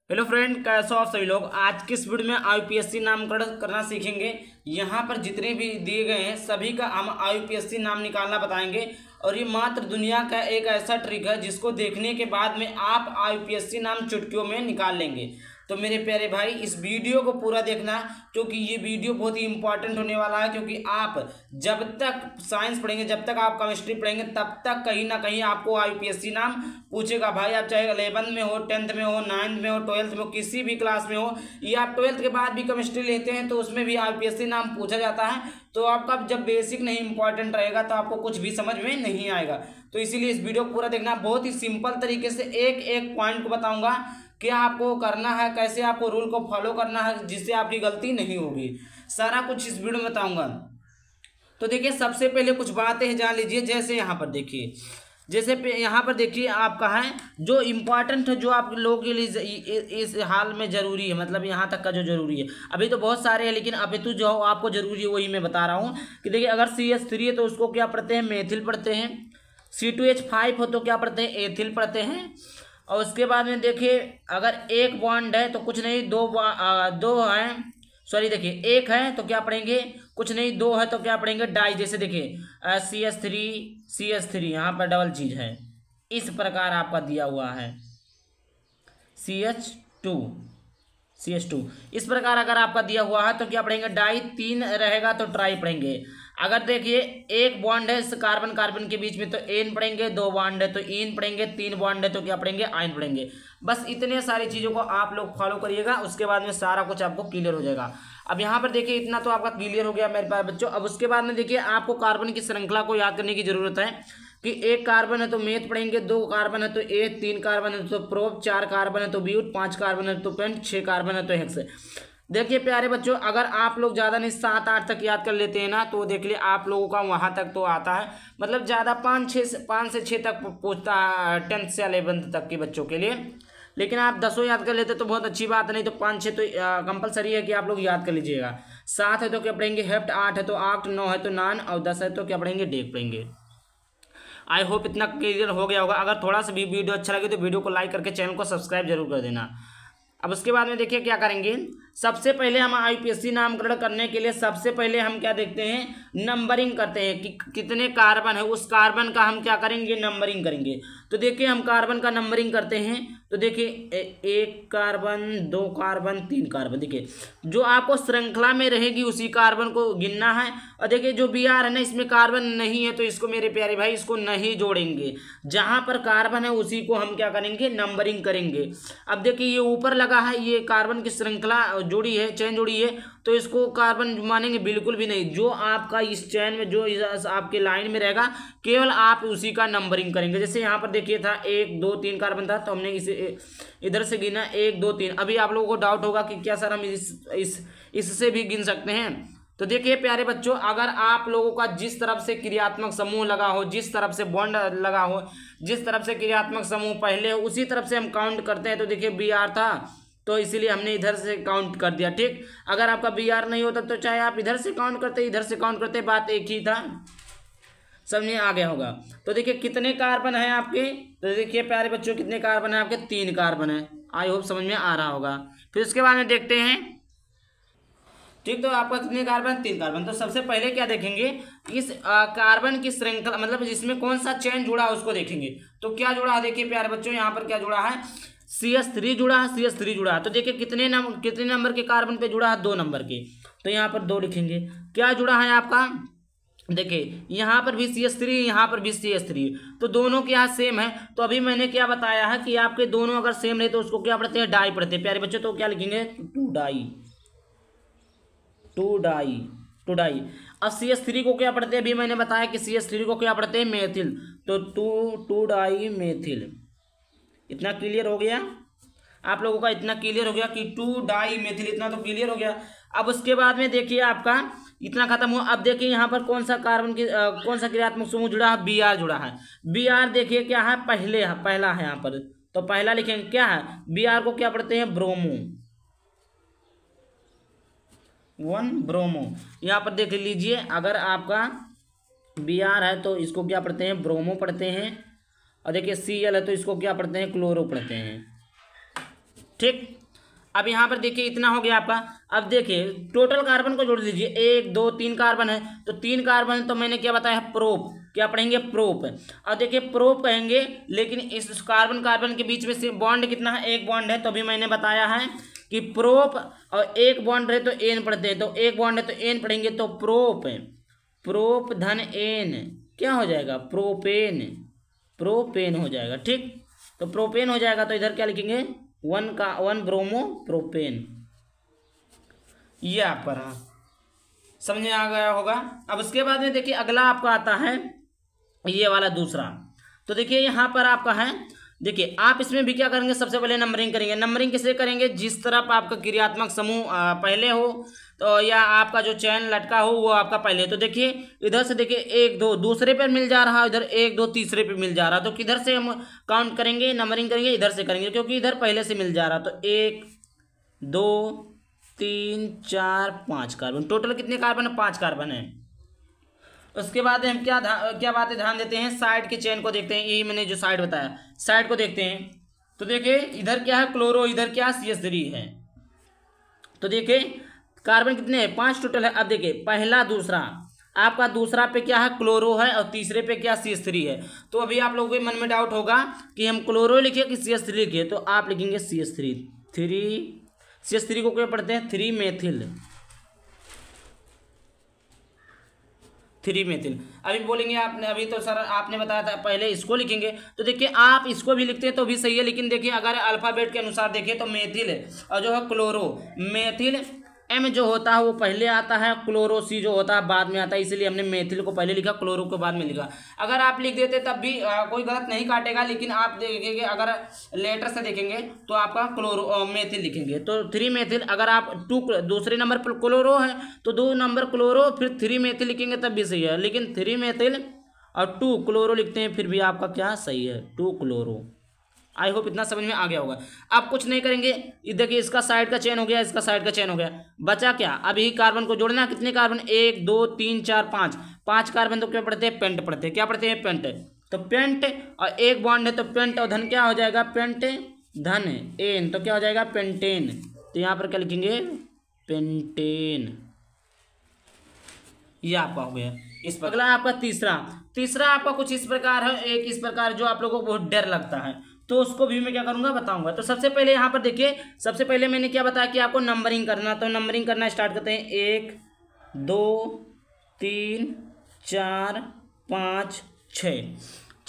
Hello friend, कैसे हो आप सभी लोग। आज के इस वीडियो में आईपीएससी नामकरण करना सीखेंगे। यहाँ पर जितने भी दिए गए हैं सभी का हम आईपीएससी नाम निकालना बताएंगे। और ये मात्र दुनिया का एक ऐसा ट्रिक है जिसको देखने के बाद में आप आईपीएससी नाम चुटकियों में निकाल लेंगे। तो मेरे प्यारे भाई, इस वीडियो को पूरा देखना क्योंकि ये वीडियो बहुत ही इंपॉर्टेंट होने वाला है। क्योंकि आप जब तक साइंस पढ़ेंगे, जब तक आप केमिस्ट्री पढ़ेंगे, तब तक कहीं ना कहीं आपको आईपीएससी नाम पूछेगा। भाई आप चाहे 11th में हो, 10th में हो, 9th में हो, 12th में हो, किसी भी क्लास में हो, या आप 12th के बाद भी केमिस्ट्री लेते हैं तो उसमें भी आईपीएससी नाम पूछा जाता है। तो आपका जब बेसिक नहीं इंपॉर्टेंट रहेगा तो आपको कुछ भी समझ में नहीं आएगा। तो इसीलिए इस वीडियो को पूरा देखना। बहुत ही सिंपल तरीके से एक एक पॉइंट को बताऊंगा क्या आपको करना है, कैसे आपको रूल को फॉलो करना है जिससे आपकी गलती नहीं होगी। सारा कुछ इस वीडियो में बताऊंगा। तो देखिए, सबसे पहले कुछ बातें जान लीजिए। जैसे यहाँ पर देखिए, जैसे यहाँ पर देखिए आपका है जो इम्पोर्टेंट है, जो आप लोगों के लिए इस हाल में ज़रूरी है, मतलब यहाँ तक का जो ज़रूरी है। अभी तो बहुत सारे हैं लेकिन अभी तो जो आपको ज़रूरी है वही मैं बता रहा हूँ। कि देखिए, अगर CH3 है तो उसको क्या पढ़ते हैं, मेथिल पढ़ते हैं। C2H5 हो तो क्या पढ़ते हैं, एथिल पढ़ते हैं। और उसके बाद में देखिए, अगर एक बॉन्ड है तो कुछ नहीं, दो हैं, सॉरी देखिए, एक है तो क्या पढ़ेंगे, कुछ नहीं, दो है तो क्या पढ़ेंगे, डाई। जैसे देखिए CH3 यहाँ पर डबल चीज है, इस प्रकार आपका दिया हुआ है CH2 इस प्रकार अगर आपका दिया हुआ है तो क्या पढ़ेंगे, डाई। तीन रहेगा तो ट्राई पढ़ेंगे। अगर देखिए एक बॉन्ड है कार्बन कार्बन के बीच में तो एन पढ़ेंगे, दो बॉन्ड है तो इन पढ़ेंगे, तीन बॉन्ड है तो क्या पढ़ेंगे, आयन पढ़ेंगे। बस इतने सारी चीज़ों को आप लोग फॉलो करिएगा, उसके बाद में सारा कुछ आपको क्लियर हो जाएगा। अब यहाँ पर देखिए, इतना तो आपका क्लियर हो गया मेरे पास बच्चों। अब उसके बाद में देखिए, आपको कार्बन की श्रृंखला को याद करने की जरूरत है कि एक कार्बन है तो मेथ पढ़ेंगे, दो कार्बन है तो एथ, तीन कार्बन है तो प्रोप, चार कार्बन है तो ब्यूट, पांच कार्बन है तो पेंट, छह कार्बन है तो हेक्स। देखिए प्यारे बच्चों, अगर आप लोग ज़्यादा नहीं 7-8 तक याद कर लेते हैं ना तो देख लिए आप लोगों का वहाँ तक तो आता है। मतलब ज़्यादा 5 से 6 तक पूछता है 10th से 11th तक के बच्चों के लिए। लेकिन आप 10 याद कर लेते तो बहुत अच्छी बात है, नहीं तो 5-6 तो कंपलसरी है कि आप लोग याद कर लीजिएगा। 7 है तो क्या पढ़ेंगे, हेप्ट। 8 है तो आक्ट। 9 है तो नान। और 10 है तो क्या पढ़ेंगे, डेक पढ़ेंगे। आई होप इतना क्लियर हो गया होगा। अगर थोड़ा सा भी वीडियो अच्छा लगे तो वीडियो को लाइक करके चैनल को सब्सक्राइब जरूर कर देना। अब उसके बाद में देखिए क्या करेंगे। सबसे पहले हम आईपीएससी नामकरण करने के लिए सबसे पहले हम क्या देखते हैं, नंबरिंग करते हैं कि कितने कार्बन है, उस कार्बन का हम क्या करेंगे, नंबरिंग करेंगे। तो देखिए, हम कार्बन का नंबरिंग करते हैं। तो देखिए, एक कार्बन, दो कार्बन, तीन कार्बन। देखिए, जो आपको श्रृंखला में रहेगी उसी कार्बन को गिनना है। और देखिए, जो Br है ना, इसमें कार्बन नहीं है तो इसको मेरे प्यारे भाई इसको नहीं जोड़ेंगे। जहां पर कार्बन है उसी को हम क्या करेंगे, नंबरिंग करेंगे। अब देखिए, ये ऊपर लगा है, ये कार्बन की श्रृंखला जोड़ी है, चेन जोड़ी है, तो इसको कार्बन मानेंगे बिल्कुल भी नहीं। जो आपका इस चेन में, जो आपके लाइन में रहेगा, केवल आप उसी का नंबरिंग करेंगे। जैसे यहाँ पर देखिए था 1 2 3 कार्बन था तो हमने इसे इधर से गिना 1 2 3। अभी आप लोगों को डाउट होगा कि क्या सर हम इससे भी गिन सकते हैं। तो देखिए प्यारे बच्चों, अगर आप लोगों का जिस तरफ से क्रियात्मक समूह लगा हो, जिस तरफ से बॉन्ड लगा हो, जिस तरफ से क्रियात्मक समूह पहले हो, उसी तरफ से हम काउंट करते हैं। तो देखिए Br था तो इसीलिए हमने इधर से काउंट कर दिया, ठीक। अगर आपका Br नहीं होता तो चाहे आप इधर से काउंट करते, इधर से काउंट करते, बात एक ही था। समझ में आ गया होगा। तो देखिए कितने कार्बन है आपके, तो देखिए प्यारे बच्चों कितने कार्बन है आपके, 3 कार्बन है। आई होप समझ में आ रहा होगा। फिर उसके बाद में देखते हैं, ठीक। तो आपका कितने कार्बन, 3 कार्बन। तो सबसे पहले क्या देखेंगे, इस कार्बन की श्रृंखला, मतलब जिसमें कौन सा चेन जुड़ा है उसको देखेंगे। तो क्या जुड़ा है, देखिए प्यारे बच्चों, यहाँ पर क्या जुड़ा है, CH3 जुड़ा है, CH3 जुड़ा है। तो देखिए कितने नंबर के कार्बन पे जुड़ा है, 2 नंबर के। तो यहाँ पर 2 लिखेंगे। क्या जुड़ा है आपका, देखिए यहाँ पर भी CH3, यहाँ पर भी CH3, तो दोनों के यहाँ सेम है। तो अभी मैंने क्या बताया है कि आपके दोनों अगर सेम रहे तो उसको क्या पढ़ते हैं, डाई पढ़ते हैं प्यारे बच्चों। तो क्या लिखेंगे, टू डाई। अब CH3 को क्या पढ़ते हैं, अभी मैंने बताया कि CH3 को क्या पढ़ते हैं, मेथिल। तो टू डाई मेथिल। इतना क्लियर हो गया आप लोगों का, इतना क्लियर हो गया कि 2 डाई मेथिल, इतना तो क्लियर हो गया। अब उसके बाद में देखिए आपका इतना खत्म हुआ। अब देखिए यहाँ पर कौन सा कार्बन की कौन सा क्रियात्मक समूह जुड़ा है, Br जुड़ा है। Br देखिए क्या है, पहला है यहाँ पर, तो पहला लिखेंगे। क्या है, Br को क्या पढ़ते हैं, ब्रोमो, 1 ब्रोमो। यहाँ पर देख लीजिए, अगर आपका Br है तो इसको क्या पढ़ते हैं, ब्रोमो पढ़ते हैं। और देखिए Cl है तो इसको क्या पढ़ते हैं, क्लोरो पढ़ते हैं। ठीक। अब यहाँ पर देखिए इतना हो गया आपका। अब देखिए टोटल कार्बन को जोड़ लीजिए, 1 2 3 कार्बन है, तो 3 कार्बन, तो मैंने क्या बताया, प्रोप। क्या पढ़ेंगे, प्रोप। अब देखिए प्रोप कहेंगे, लेकिन इस कार्बन कार्बन के बीच में से बॉन्ड कितना है, एक बॉन्ड है, तो भी मैंने बताया है कि प्रोप, और एक बॉन्ड रहे तो एन पढ़ते हैं, तो एक बॉन्ड है तो एन पढ़ेंगे, तो प्रोप, प्रोप धन एन क्या हो जाएगा, प्रोपेन, प्रोपेन हो जाएगा। ठीक, तो प्रोपेन हो जाएगा, तो इधर क्या लिखेंगे, 1 ब्रोमो प्रोपेन। ये आपका रहा, समझ में आ गया होगा। अब उसके बाद में देखिए अगला आपका आता है ये वाला दूसरा। तो देखिए यहाँ पर आपका है, देखिए आप इसमें भी क्या करेंगे, सबसे पहले नंबरिंग करेंगे। नंबरिंग किसे करेंगे, जिस तरफ आपका क्रियात्मक समूह पहले हो, तो या आपका जो चैन लटका हो वो आपका पहले। तो देखिए इधर से देखिए 1 2 दूसरे पे मिल जा रहा है, इधर 1 2 तीसरे पे मिल जा रहा, तो किधर से हम काउंट करेंगे, नंबरिंग करेंगे, इधर से करेंगे, क्योंकि इधर पहले से मिल जा रहा। तो 1 2 3 4 5 कार्बन, टोटल कितने कार्बन है, 5 कार्बन है। उसके बाद हम क्या बातें ध्यान देते हैं, साइड के चेन को देखते हैं, यही मैंने जो साइड बताया, साइड को देखते हैं। तो देखिए इधर क्या है, क्लोरो, इधर क्या CH3 है। तो देखिए कार्बन कितने हैं, 5 टोटल है। अब देखिए पहला दूसरा, आपका दूसरा पे क्या है, क्लोरो है, और तीसरे पे क्या, CH3 है। तो अभी आप लोगों के मन में डाउट होगा कि हम क्लोरो लिखे कि CH3 लिखे, तो आप लिखेंगे CH3 को क्या पढ़ते हैं, 3 मेथिल। अभी बोलेंगे आपने, अभी तो सर आपने बताया था पहले इसको लिखेंगे, तो देखिए आप इसको भी लिखते हैं तो भी सही है, लेकिन देखिए अगर अल्फाबेट के अनुसार देखिए तो मेथिल है, और जो है क्लोरो, मेथिल M जो होता है वो पहले आता है, क्लोरो C जो होता है बाद में आता है, इसलिए हमने मेथिल को पहले लिखा, क्लोरो को बाद में लिखा। अगर आप लिख देते तब भी कोई गलत नहीं काटेगा, लेकिन आप देखेंगे अगर लेटर से देखेंगे तो आपका क्लोरो मेथिल लिखेंगे, तो 3 मेथिल। अगर आप 2 दूसरे नंबर पर क्लोरो है तो 2 नंबर क्लोरो फिर 3 मेथिल लिखेंगे तब भी सही है, लेकिन 3 मेथिल और 2 क्लोरो लिखते हैं फिर भी आपका क्या सही है, 2 क्लोरो। आई होप इतना समझ में आ गया होगा। अब कुछ नहीं करेंगे, देखिए इसका साइड का चेन हो गया, इसका साइड का चेन हो गया, बचा क्या, अभी कार्बन को जोड़ना। कितने कार्बन, 1 2 3 4 5 कार्बन, तो क्या पढ़ते हैं, पेंट पढ़ते हैं। क्या पढ़ते हैं, पेंट। तो पेंट, और एक बॉन्ड है तो पेंट और धन क्या हो जाएगा, पेंट धन एन, तो क्या हो जाएगा, पेंटेन। तो यहाँ पर क्या लिखेंगे, पेंटेन। ये आपका हो गया। इस पर अगला आपका तीसरा आपका कुछ इस प्रकार है, एक इस प्रकार जो आप लोगों को बहुत डर लगता है, तो उसको भी मैं क्या करूंगा, बताऊंगा। तो सबसे पहले यहाँ पर देखिए, सबसे पहले मैंने क्या बताया कि आपको नंबरिंग करना, तो नंबरिंग करना स्टार्ट करते हैं। 1 2 3 4 5 6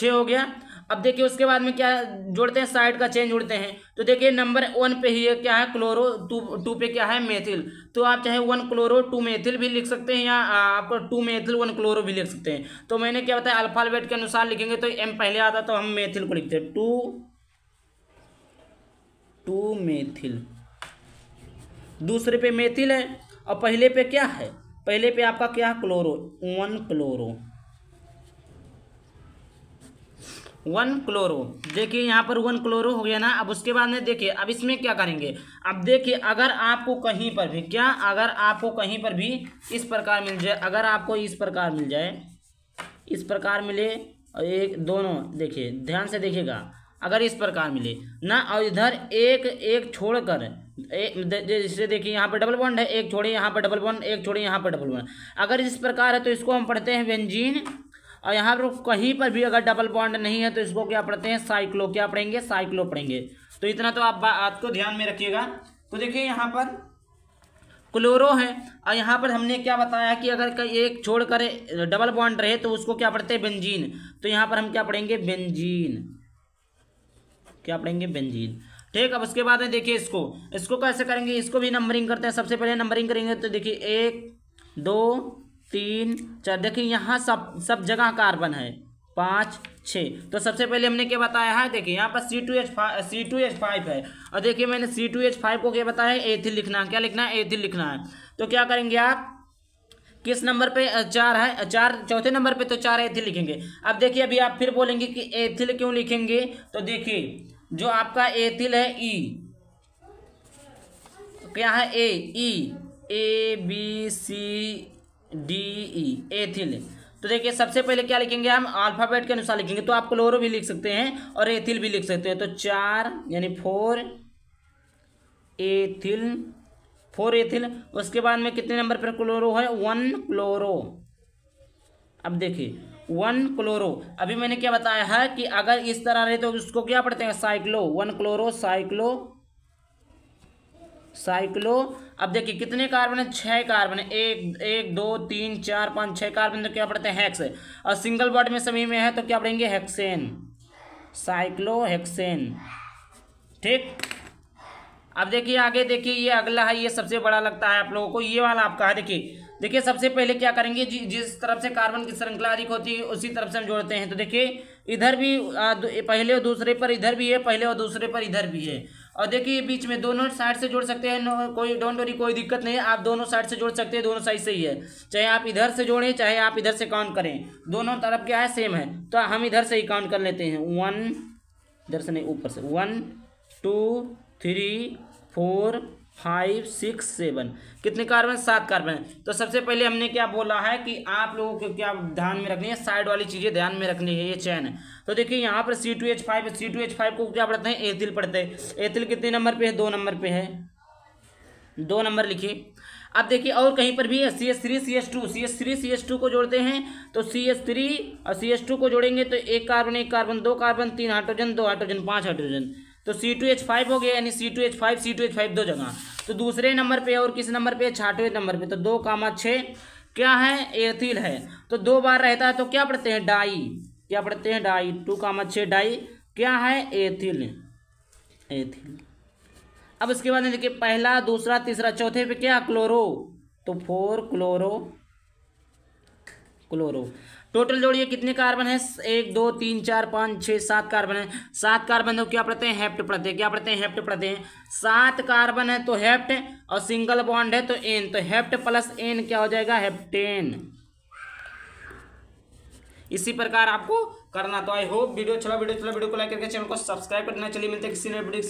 हो गया। अब देखिए उसके बाद में क्या जोड़ते हैं, साइड का चेन जोड़ते हैं। तो देखिए नंबर 1 पे ही क्या है, क्लोरो, 2 पे क्या है, मेथिल। तो आप चाहे 1 क्लोरो 2 मेथिल भी लिख सकते हैं, या आप 2 मेथिल 1 क्लोरो भी लिख सकते हैं। तो मैंने क्या बताया, अल्फाबेट के अनुसार लिखेंगे तो M पहले आता, तो हम मेथिल को लिखते हैं, 2 मेथिल। दूसरे पे मेथिल है, और पहले पे क्या है, पहले पे आपका क्या है, क्लोरो, 1 क्लोरो। देखिए यहाँ पर 1 क्लोरो हो गया ना। अब उसके बाद में देखिए अब इसमें क्या करेंगे, अब देखिए अगर आपको कहीं पर भी क्या, अगर आपको कहीं पर भी इस प्रकार मिल जाए, अगर आपको इस प्रकार मिल जाए, इस प्रकार मिले, और एक दोनों देखिए ध्यान से देखिएगा, अगर इस प्रकार मिले ना, और इधर एक छोड़कर जैसे देखिए यहाँ पर डबल बॉन्ड है, एक छोड़े यहाँ पर डबल बॉन्ड, एक छोड़े यहाँ पर डबल बॉन्ड, अगर इस प्रकार है तो इसको हम पढ़ते हैं बेंजीन। और यहाँ पर कहीं पर भी अगर डबल बॉन्ड नहीं है तो इसको क्या पढ़ते हैं, साइक्लो। क्या पढ़ेंगे, साइक्लो पढ़ेंगे। तो इतना तो आप बात को ध्यान में रखिएगा। तो देखिए यहाँ पर क्लोरो है, और यहाँ पर हमने क्या बताया कि अगर एक छोड़ कर डबल बॉन्ड रहे तो उसको क्या पढ़ते हैं, बेंजीन। तो यहाँ पर हम क्या पढ़ेंगे, बेंजीन। क्या पढ़ेंगे, बेंजीन। ठीक। अब उसके बाद में देखिए इसको कैसे करेंगे, इसको भी नंबरिंग करते हैं। सबसे पहले नंबरिंग करेंगे तो देखिए 1 2 3 4, देखिए यहाँ सब जगह कार्बन है, 5 6। तो सबसे पहले हमने क्या बताया है, देखिए यहाँ पर C2H5 है, और देखिए मैंने C2H5 को क्या बताया है, एथिल लिखना है। क्या लिखना है, एथिल लिखना है। तो क्या करेंगे आप, किस नंबर पे 4 है, 4 चौथे नंबर पे, तो 4 एथिल लिखेंगे। अब देखिए अभी आप फिर बोलेंगे कि एथिल क्यों लिखेंगे, तो देखिए जो आपका एथिल है ई, क्या है, ABCDE, एथिल। तो देखिए सबसे पहले क्या लिखेंगे, हम अल्फाबेट के अनुसार लिखेंगे। तो आप क्लोरो भी लिख सकते हैं और एथिल भी लिख सकते हैं। तो 4 यानी 4 एथिल, 4 एथिल। उसके बाद में कितने नंबर पर क्लोरो है, 1 क्लोरो। अब देखिए 1 क्लोरो, अभी मैंने क्या बताया है कि अगर इस तरह रहे तो उसको क्या पढ़ते हैं, साइक्लो, 1 क्लोरो साइक्लो, साइक्लो। अब देखिए कितने कार्बन है, 6 कार्बन है, 1 2 3 4 5 6 कार्बन, तो क्या पढ़ते हैं, हेक्स। और सिंगल बॉन्ड में सभी में है तो क्या पढ़ेंगे, हेक्सेन, साइक्लो हेक्सेन। ठीक, अब देखिए आगे देखिए, ये अगला है, ये सबसे बड़ा लगता है आप लोगों को, ये वाला आपका है। देखिए देखिए सबसे पहले क्या करेंगे, जिस तरफ से कार्बन की श्रृंखला अधिक होती है उसी तरफ से हम जोड़ते हैं। तो देखिए इधर भी पहले और दूसरे पर इधर भी है, पहले और दूसरे पर इधर भी है। और देखिए बीच में दोनों साइड से जोड़ सकते हैं, कोई डोंट वरी, कोई दिक्कत नहीं है, आप दोनों साइड से जोड़ सकते हैं, दोनों साइड से ही है, चाहे आप इधर से जोड़ें चाहे आप इधर से काउंट करें, दोनों तरफ क्या है, सेम है। तो हम इधर से ही काउंट कर लेते हैं, 1, इधर से नहीं ऊपर से, 1 2 3 4 5 6 7, कितने कार्बन, 7 कार्बन। तो सबसे पहले हमने क्या बोला है कि आप लोगों को क्या ध्यान में रखनी है, साइड वाली चीज़ें ध्यान में रखनी है, ये चैन है। तो देखिए यहाँ पर C2H5, C2H5 को क्या पढ़ते हैं, एथिल पढ़ते हैं। एथिल कितने नंबर पे है, 2 नंबर पे है, 2 नंबर लिखिए। अब देखिए और कहीं पर भी है, CH3 CH2, CH3 CH2 को जोड़ते हैं तो CH3 और CH2 को जोड़ेंगे तो 1 carbon 2 carbon 3 hydrogen 2 hydrogen 5 hydrogen, तो C2H5 हो गया, यानी C2H5 दो जगह। तो दूसरे नंबर पे और किस नंबर पे, 6वें नंबर पे, तो 2,6 क्या है, एथिल है। तो 2 बार रहता है तो क्या पढ़ते हैं, डाई, क्या पढ़ते हैं, डाई, 2,6 डाई क्या है, एथिल, एथिल। अब इसके बाद देखिए पहला दूसरा तीसरा चौथे पे क्या, क्लोरो, तो 4 क्लोरो, क्लोरो। टोटल जोड़िए कितने कार्बन है, 1 2 3 4 5 6 7 कार्बन है। 7 कार्बन तो क्या पढ़ते हैं, हेप्ट पढ़ते हैं, क्या पढ़ते हैं, हेप्ट पढ़ते हैं। 7 कार्बन है तो हेप्ट, और सिंगल बॉन्ड है तो एन, तो हेप्ट प्लस एन क्या हो जाएगा, हेप्टेन। इसी प्रकार आपको करना। तो आई होप वीडियो चला, वीडियो को लाइक करके चैनल को सब्सक्राइब करना। चलिए मिलते हैं किसी नए वीडियो।